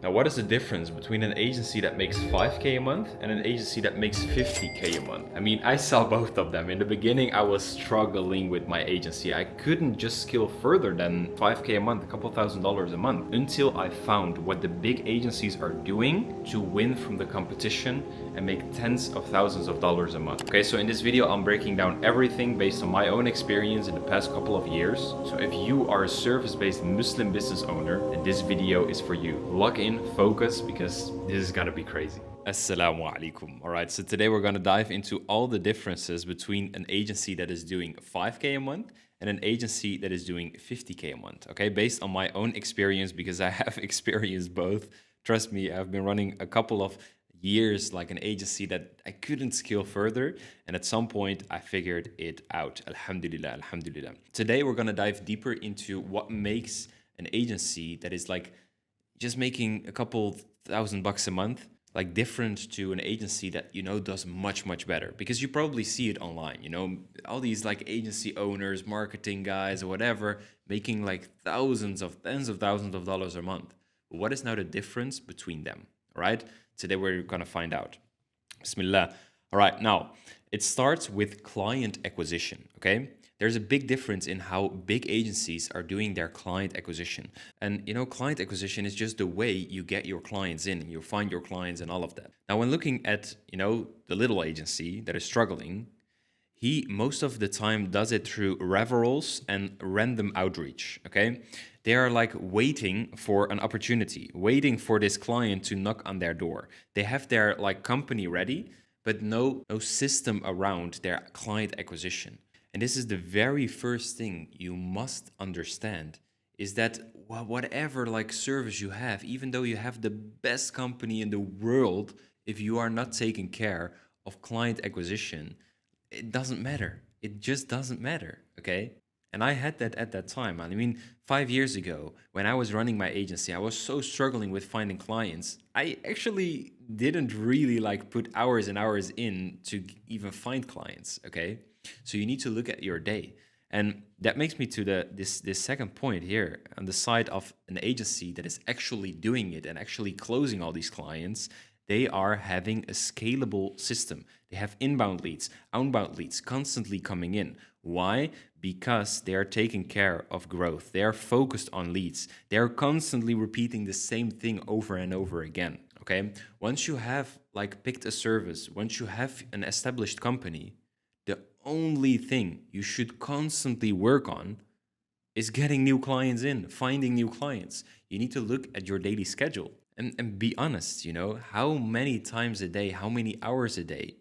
Now, what is the difference between an agency that makes 5K a month and an agency that makes 50K a month? I mean, I saw both of them. In the beginning, I was struggling with my agency. I couldn't just scale further than 5K a month, a couple $1,000s a month, until I found what the big agencies are doing to win from the competition and make tens of thousands of dollars a month. Okay, so in this video, I'm breaking down everything based on my own experience in the past couple of years. So if you are a service-based Muslim business owner, then this video is for you. Lock in, focus, because this is gonna be crazy. Assalamu alaikum. All right, so today we're gonna dive into all the differences between an agency that is doing 5K a month and an agency that is doing 50K a month, okay? Based on my own experience, because I have experienced both. Trust me, I've been running a couple of years like an agency that I couldn't scale further, and at some point I figured it out. Alhamdulillah, alhamdulillah. Today we're gonna dive deeper into what makes an agency that is like just making a couple $1,000 a month like different to an agency that does much better, because you probably see it online, all these like agency owners, marketing guys or whatever, making like tens of thousands of dollars a month. But what is now the difference between them? All right, today we're gonna find out. Bismillah. All right, now it starts with client acquisition. Okay, there's a big difference in how big agencies are doing their client acquisition. And client acquisition is just the way you get your clients in, and you find your clients and all of that. Now, when looking at the little agency that is struggling, he most of the time does it through referrals and random outreach. Okay, they are like waiting for an opportunity, waiting for this client to knock on their door. They have their like company ready, but no system around their client acquisition. And this is the very first thing you must understand, is that whatever like service you have, even though you have the best company in the world, if you are not taking care of client acquisition, it doesn't matter. It just doesn't matter, okay? And I had that at that time. I mean, 5 years ago, when I was running my agency, I was so struggling with finding clients. I actually didn't really like put hours and hours in to even find clients, okay? So you need to look at your day. And that makes me to this second point here. On the side of an agency that is actually doing it and actually closing all these clients, they are having a scalable system. They have inbound leads, outbound leads constantly coming in. Why? Because they are taking care of growth. They are focused on leads. They are constantly repeating the same thing over and over again. Okay? Once you have like picked a service, once you have an established company, the only thing you should constantly work on is getting new clients in, finding new clients. You need to look at your daily schedule and be honest, how many times a day, how many hours a day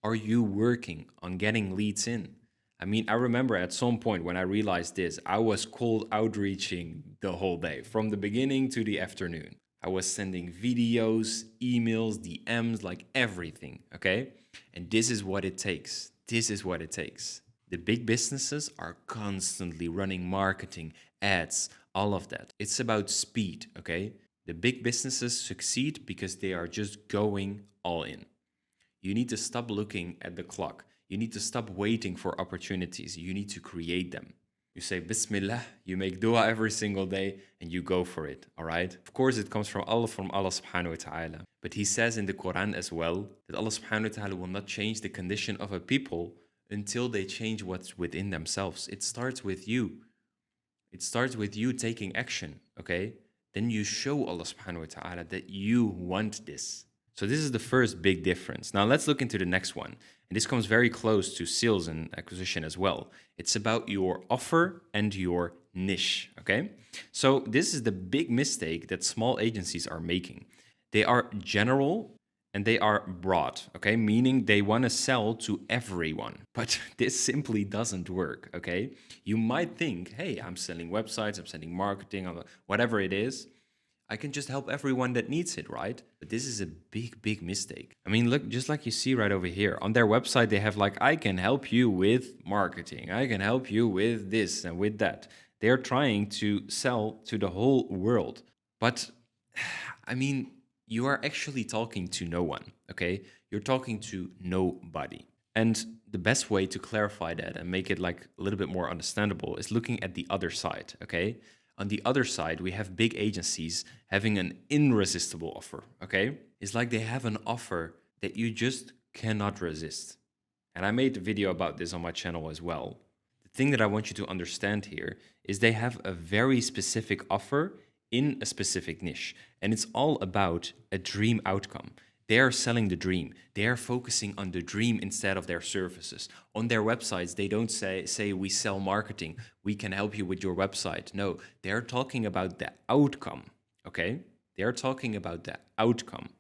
are you working on getting leads in? I mean, I remember at some point when I realized this, I was cold outreaching the whole day, from the beginning to the afternoon. I was sending videos, emails, DMs, like everything, okay? And this is what it takes. This is what it takes. The big businesses are constantly running marketing, ads, all of that. It's about speed, okay? The big businesses succeed because they are just going all in. You need to stop looking at the clock. You need to stop waiting for opportunities. You need to create them. You say Bismillah, you make dua every single day, and you go for it, all right? Of course, it comes from Allah subhanahu wa ta'ala. But he says in the Quran as well that Allah subhanahu wa ta'ala will not change the condition of a people until they change what's within themselves. It starts with you. It starts with you taking action, okay? Then you show Allah subhanahu wa ta'ala that you want this. So this is the first big difference. Now let's look into the next one. And this comes very close to sales and acquisition as well. It's about your offer and your niche, okay? So this is the big mistake that small agencies are making. They are general and they are broad, okay? Meaning they want to sell to everyone. But this simply doesn't work, okay? You might think, hey, I'm selling websites, I'm selling marketing, whatever it is. I can just help everyone that needs it, right? But this is a big mistake. I mean, look, just like you see right over here on their website, they have like, I can help you with marketing. I can help you with this and with that. They're trying to sell to the whole world. But I mean, you are actually talking to no one, okay? You're talking to nobody. And the best way to clarify that and make it like a little bit more understandable is looking at the other side, okay? On the other side, we have big agencies having an irresistible offer, okay? It's like they have an offer that you just cannot resist. And I made a video about this on my channel as well. The thing that I want you to understand here is they have a very specific offer in a specific niche, and it's all about a dream outcome. They are selling the dream. They are focusing on the dream instead of their services. On their websites, they don't say we sell marketing, we can help you with your website. No, they're talking about the outcome, okay? They're talking about the outcome.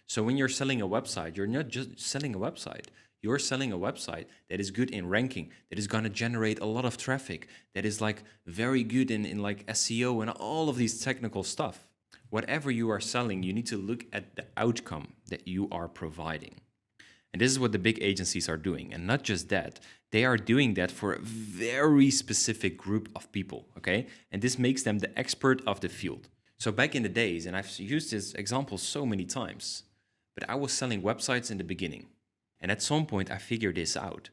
So when you're selling a website, you're not just selling a website. You're selling a website that is good in ranking, that is going to generate a lot of traffic, that is like very good in like SEO and all of these technical stuff. Whatever you are selling, you need to look at the outcome that you are providing. And this is what the big agencies are doing. And not just that, they are doing that for a very specific group of people, okay? And this makes them the expert of the field. So back in the days, and I've used this example so many times, but I was selling websites in the beginning. And at some point, I figured this out.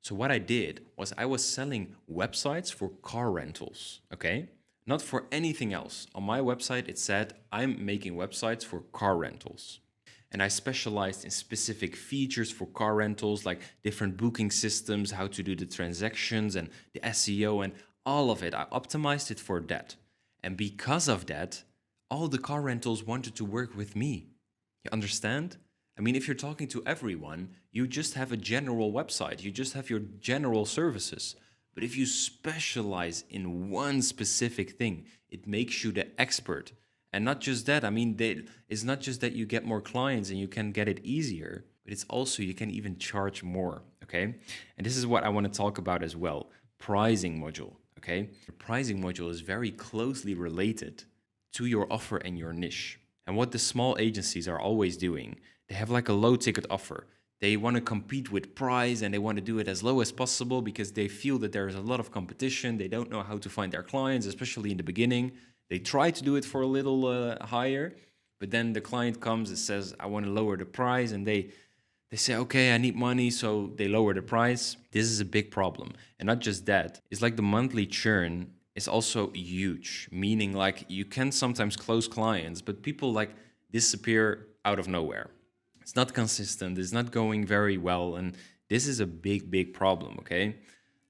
So what I did was I was selling websites for car rentals, okay? Not for anything else. On my website, it said, I'm making websites for car rentals. And I specialized in specific features for car rentals, like different booking systems, how to do the transactions and the SEO and all of it. I optimized it for that. And because of that, all the car rentals wanted to work with me. You understand? I mean, if you're talking to everyone, you just have a general website. You just have your general services. But if you specialize in one specific thing, it makes you the expert. And not just that, I mean, it's not just that you get more clients and you can get it easier, but it's also you can even charge more, okay? And this is what I want to talk about as well, pricing module, okay? The pricing module is very closely related to your offer and your niche. And what the small agencies are always doing, they have like a low ticket offer. They want to compete with price and they want to do it as low as possible because they feel that there is a lot of competition. They don't know how to find their clients, especially in the beginning. They try to do it for a little higher, but then the client comes and says, I want to lower the price. And they say, okay, I need money. So they lower the price. This is a big problem. And not just that, it's like the monthly churn is also huge, meaning like you can sometimes close clients, but people like disappear out of nowhere. It's not consistent. It's not going very well. And this is a big, big problem, okay?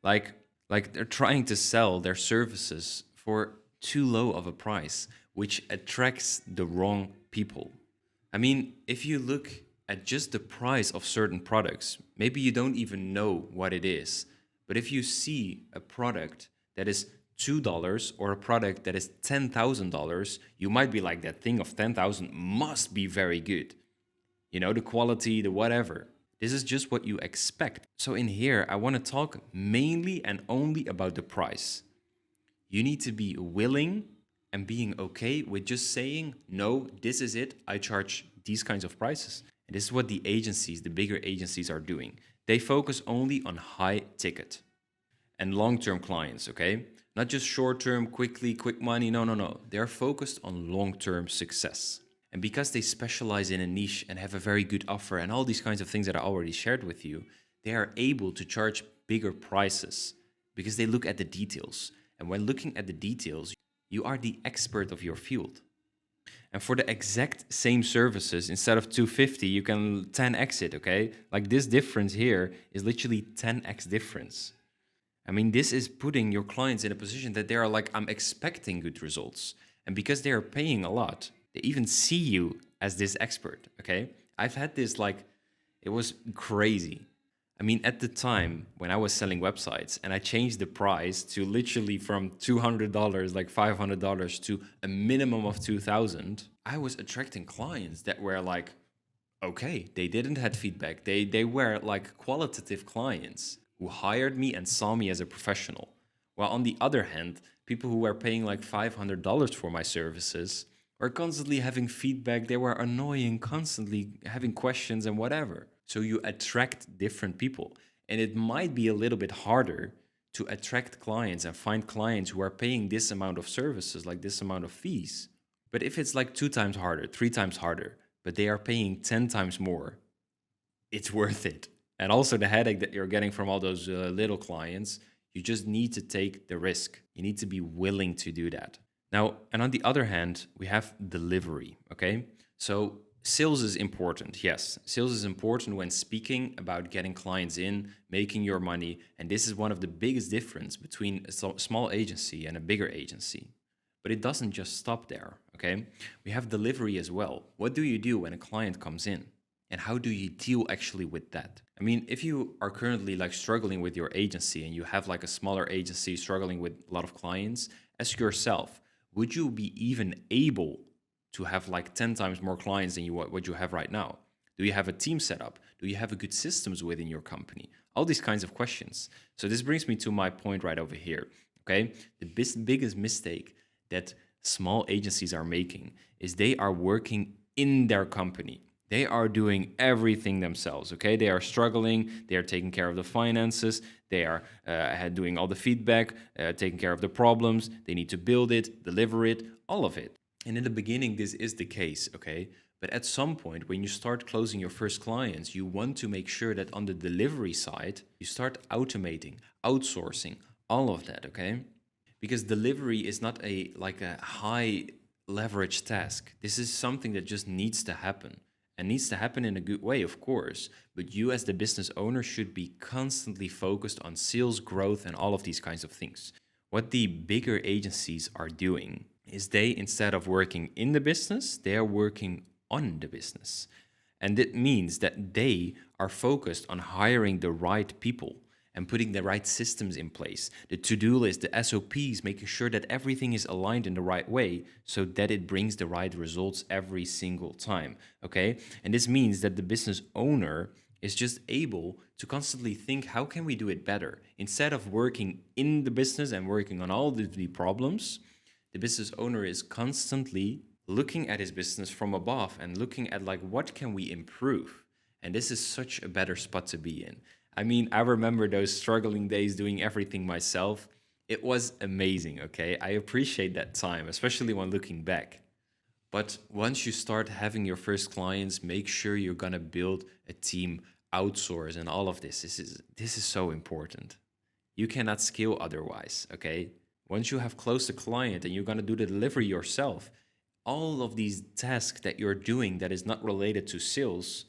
Like they're trying to sell their services for too low of a price, which attracts the wrong people. I mean, if you look at just the price of certain products, maybe you don't even know what it is. But if you see a product that is $2 or a product that is $10,000, you might be like, that thing of 10,000 must be very good. You know, the quality, the whatever. This is just what you expect. So in here, I want to talk mainly and only about the price. You need to be willing and being okay with just saying, no, this is it. I charge these kinds of prices. And this is what the agencies, the bigger agencies are doing. They focus only on high ticket and long-term clients, okay? Not just short-term, quick money. No. They're focused on long-term success. And because they specialize in a niche and have a very good offer and all these kinds of things that I already shared with you, they are able to charge bigger prices because they look at the details. And when looking at the details, you are the expert of your field. And for the exact same services, instead of 250, you can 10x it, okay? Like this difference here is literally 10x difference. I mean, this is putting your clients in a position that they are like, I'm expecting good results. And because they are paying a lot, they even see you as this expert, okay? I've had this like, it was crazy. I mean, at the time when I was selling websites and I changed the price to literally from $200, like $500 to a minimum of 2,000, I was attracting clients that were like, okay, they didn't have feedback. They were like qualitative clients who hired me and saw me as a professional. While on the other hand, people who were paying like $500 for my services were constantly having feedback. They were annoying, constantly having questions and whatever. So you attract different people. And it might be a little bit harder to attract clients and find clients who are paying this amount of services, like this amount of fees. But if it's like 2 times harder, 3 times harder, but they are paying 10 times more, it's worth it. And also the headache that you're getting from all those little clients, you just need to take the risk. You need to be willing to do that. Now, and on the other hand, we have delivery, okay? So sales is important. Yes, sales is important when speaking about getting clients in, making your money, and this is one of the biggest difference between a small agency and a bigger agency. But it doesn't just stop there, okay? We have delivery as well. What do you do when a client comes in? And how do you deal actually with that? I mean, if you are currently like struggling with your agency and you have like a smaller agency struggling with a lot of clients, ask yourself, would you be even able to have like 10 times more clients than what you have right now? Do you have a team set up? Do you have a good systems within your company? All these kinds of questions. So this brings me to my point right over here. Okay, the biggest mistake that small agencies are making is they are working in their company. They are doing everything themselves. Okay, they are struggling. They are taking care of the finances. They are doing all the feedback, taking care of the problems. They need to build it, deliver it, all of it. And in the beginning, this is the case. Okay, but at some point, when you start closing your first clients, you want to make sure that on the delivery side, you start automating, outsourcing, all of that. Okay, because delivery is not a like a high leverage task. This is something that just needs to happen and needs to happen in a good way, of course. But you, as the business owner, should be constantly focused on sales growth and all of these kinds of things. What the bigger agencies are doing is they, instead of working in the business, they are working on the business. And it means that they are focused on hiring the right people and putting the right systems in place, the to-do list, the SOPs, making sure that everything is aligned in the right way so that it brings the right results every single time, okay? And this means that the business owner is just able to constantly think, how can we do it better? Instead of working in the business and working on all the problems, the business owner is constantly looking at his business from above and looking at like, what can we improve? And this is such a better spot to be in. I mean, I remember those struggling days doing everything myself. It was amazing, okay? I appreciate that time, especially when looking back. But once you start having your first clients, make sure you're gonna build a team, outsource, and all of this. This is so important. You cannot scale otherwise, okay? Once you have closed a client and you're gonna do the delivery yourself, all of these tasks that you're doing that is not related to sales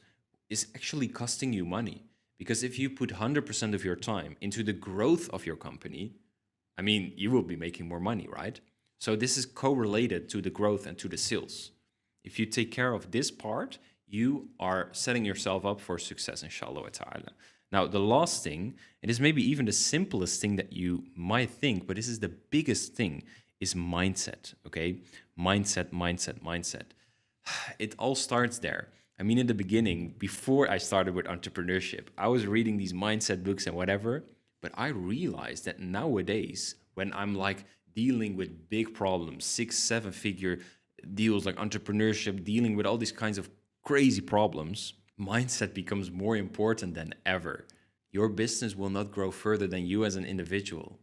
is actually costing you money. Because if you put 100% of your time into the growth of your company, I mean, you will be making more money, right? So this is correlated to the growth and to the sales. If you take care of this part, you are setting yourself up for success, inshallah ta'ala. Now, the last thing, it is maybe even the simplest thing that you might think, but this is the biggest thing, is mindset, okay? Mindset. It all starts there. I mean, in the beginning, before I started with entrepreneurship, I was reading these mindset books and whatever, but I realized that nowadays, when I'm like dealing with big problems, 6, 7 figure deals like entrepreneurship, dealing with all these kinds of crazy problems, mindset becomes more important than ever. Your business will not grow further than you as an individual.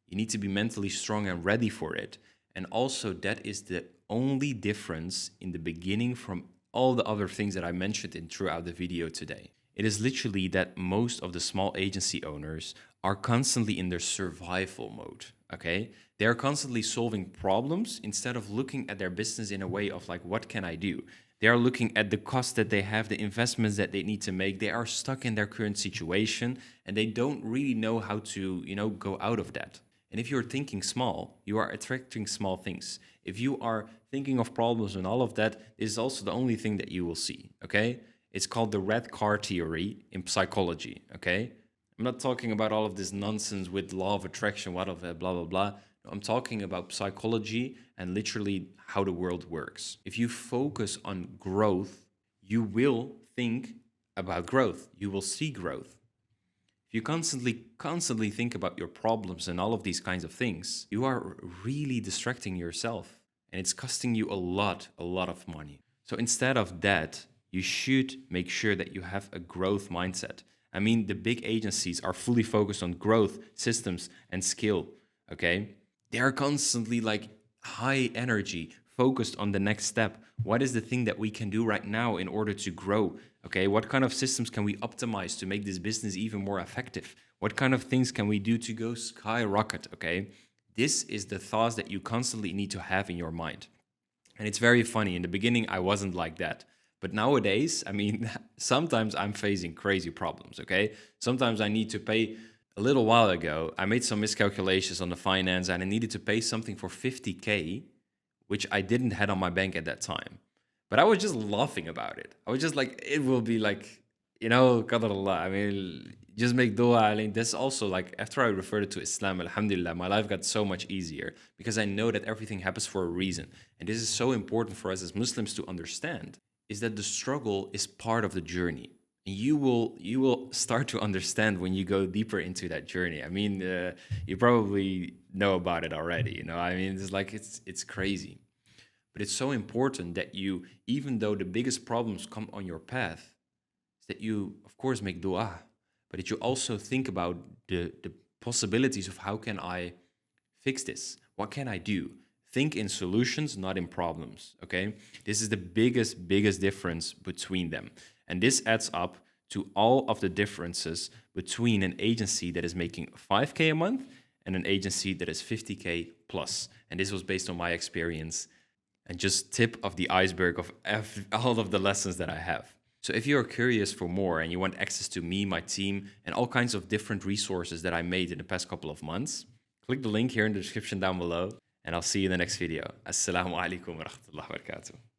You need to be mentally strong and ready for it. And also, that is the only difference in the beginning from all the other things that I mentioned throughout the video today. It is literally that most of the small agency owners are constantly in their survival mode, okay? They are constantly solving problems instead of looking at their business in a way of like, what can I do? They are looking at the costs that they have, the investments that they need to make. They are stuck in their current situation and they don't really know how to, go out of that. And if you're thinking small, you are attracting small things. If you are thinking of problems and all of that, this is also the only thing that you will see, okay? It's called the red car theory in psychology, okay? I'm not talking about all of this nonsense with law of attraction, what of blah, blah, blah. No, I'm talking about psychology and literally how the world works. If you focus on growth, you will think about growth. You will see growth. If you constantly think about your problems and all of these kinds of things, you are really distracting yourself and it's costing you a lot of money. So instead of that, you should make sure that you have a growth mindset. I mean, the big agencies are fully focused on growth, systems, and skill, okay? They are constantly like high energy, focused on the next step. What is the thing that we can do right now in order to grow? Okay, what kind of systems can we optimize to make this business even more effective? What kind of things can we do to go skyrocket? Okay, This is the thoughts that you constantly need to have in your mind. And it's very funny. In the beginning, I wasn't like that. But nowadays, I mean, sometimes I'm facing crazy problems, okay? Sometimes I need to pay. A little while ago, I made some miscalculations on the finance and I needed to pay something for 50K, which I didn't had on my bank at that time. But I was just laughing about it. I was just like, it will be like, qadar Allah. I mean, just make dua. I mean, that's also like, after I referred to Islam, alhamdulillah, my life got so much easier because I know that everything happens for a reason. And this is so important for us as Muslims to understand, is that the struggle is part of the journey. And you will start to understand when you go deeper into that journey. I mean, you probably know about it already. I mean, it's like it's crazy. But it's so important that you, even though the biggest problems come on your path, is that you, of course, make dua, but that you also think about the possibilities of how can I fix this? What can I do? Think in solutions, not in problems. Okay, this is the biggest difference between them, and this adds up to all of the differences between an agency that is making 5K a month and an agency that is 50K plus. And this was based on my experience and just tip of the iceberg of all of the lessons that I have. So if you're curious for more and you want access to me, my team, and all kinds of different resources that I made in the past couple of months, click the link here in the description down below, and I'll see you in the next video. Assalamu alaikum wa rahmatullahi wa barakatuh.